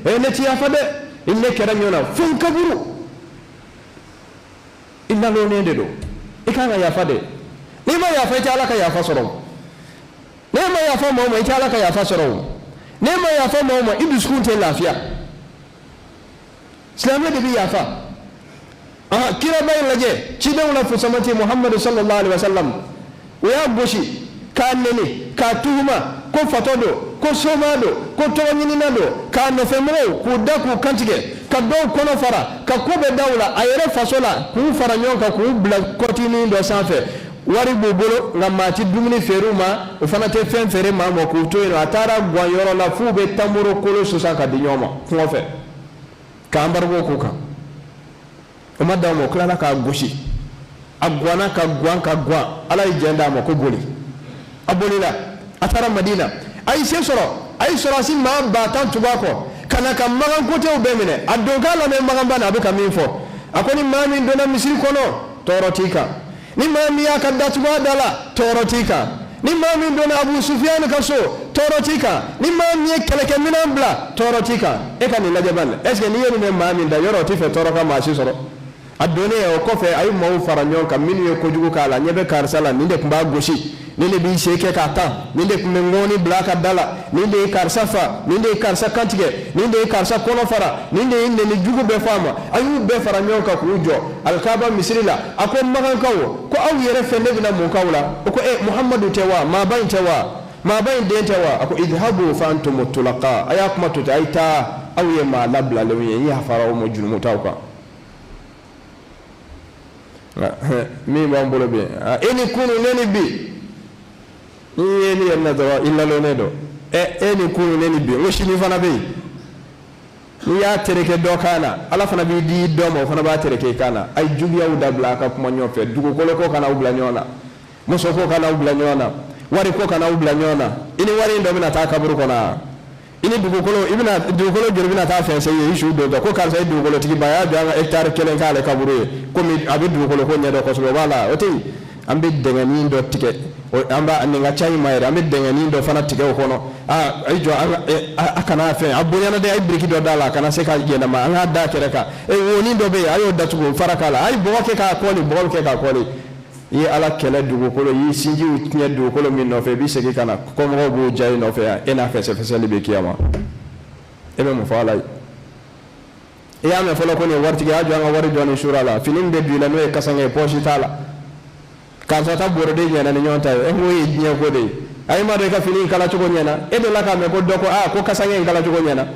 neti ya fade ille kera nyona fun kaburu illa lo ne de do ikanga ya fade ni ma ya fa ita alaka ya fa soro ne ma ya fa mo ita alaka ya fa soro ne ma ya fa mo idu skun te lafiya islamiyya de bi ya fa kira bayin laje ci dawla fu samati muhammad sallallahu alaihi wasallam ya goshi ka nene ka tuhuma ko fatodo ko somado ko tawanyinado ka no femro ku daku kantige ka do kono fara ka ko be dawla ayere fasola ku fara nyonka ku bla kotini do sanfe wari bobolo ngamati dumuni feruma o fana te fen fere ma mo ku to atara gwayoro la fu be tamuro kolo susa ka dinyoma ku fe ka ambargo ku ka o madda mo kala ka goshi agwana ka gwa ala ijenda mo ko boli abolila atara madina ay soro sin ma batan tubako kana kam magan kote o bemene adonga la me magan bana be kamifo akoni mami dona misiri kono torotika ni mami yakadda tubadala torotika ni mami dona abu sufyan kaso torotika ni mami keleke minambla torotika e kan la jabal est ce que ni yoni me mami da yoro tife toroka ma si soro adone o kofe ay mo faranyon kam min yo ko jugo kala nyebe karsala ninde kumba goshi ninde bi sheke ka ta ninde kumengoni blaka dala ninde karsafa ninde karsa kantige ninde karsa kono fara ninde inde ni jugo be fama ayu be faranyon ka kujo alkaba misrila ako magan kawo ko aw yere fende bina mo kawla ko muhammadu tewa ma bayin de tewa ako idhabu fa antum tulaqa ayakum tutaita aw yema labla lewi ya farao mo julmu tawka mi bambolo be eni kunu neni bi ni yenna dawa illa lo nedo eni kunu neni bi woshini fana be ni ya tereke do kana ala fana bi di do mo fana ba tereke kana ay jugiya u dabla ka kuma nyofe dugo kolo ko kana ubla nyona muso ko kana ubla nyona wari ko kana ubla nyona ini wari ndo mina ta kaburu kona ini dugukolo ibina dugukolo jorbina ta fense yi shu do ko kar say dugukolo tigi baya do nga hectare kelen kale kaburu ko mi abi dugukolo ko nyedo ko so wala oti ambe dengani ndo tike amba aninga chai mayre ambe dengani ndo fana tike ko no aijo akana fe abunyana de ay briki do dala kana se ka jena ma anga da kereka woni ndo be ayo datugo farakala ay boke ka ko ni bolke ka ko ni yi ala kele dugukolo yi sinji utinya dugukolo min no fe bi segi kana ko mo bo jay no fe ena fese libe kiyama ebe mo fala ya me folo ko ni warti ga jo nga wari joni shurala finin de bi la no e kasange poshi tala ka sa ta boro de nyana ni nyonta mo yi nya ko de ay ma de ka finin kala chugo nyana ebe la ka me ko doko ko kasange kala chugo nyana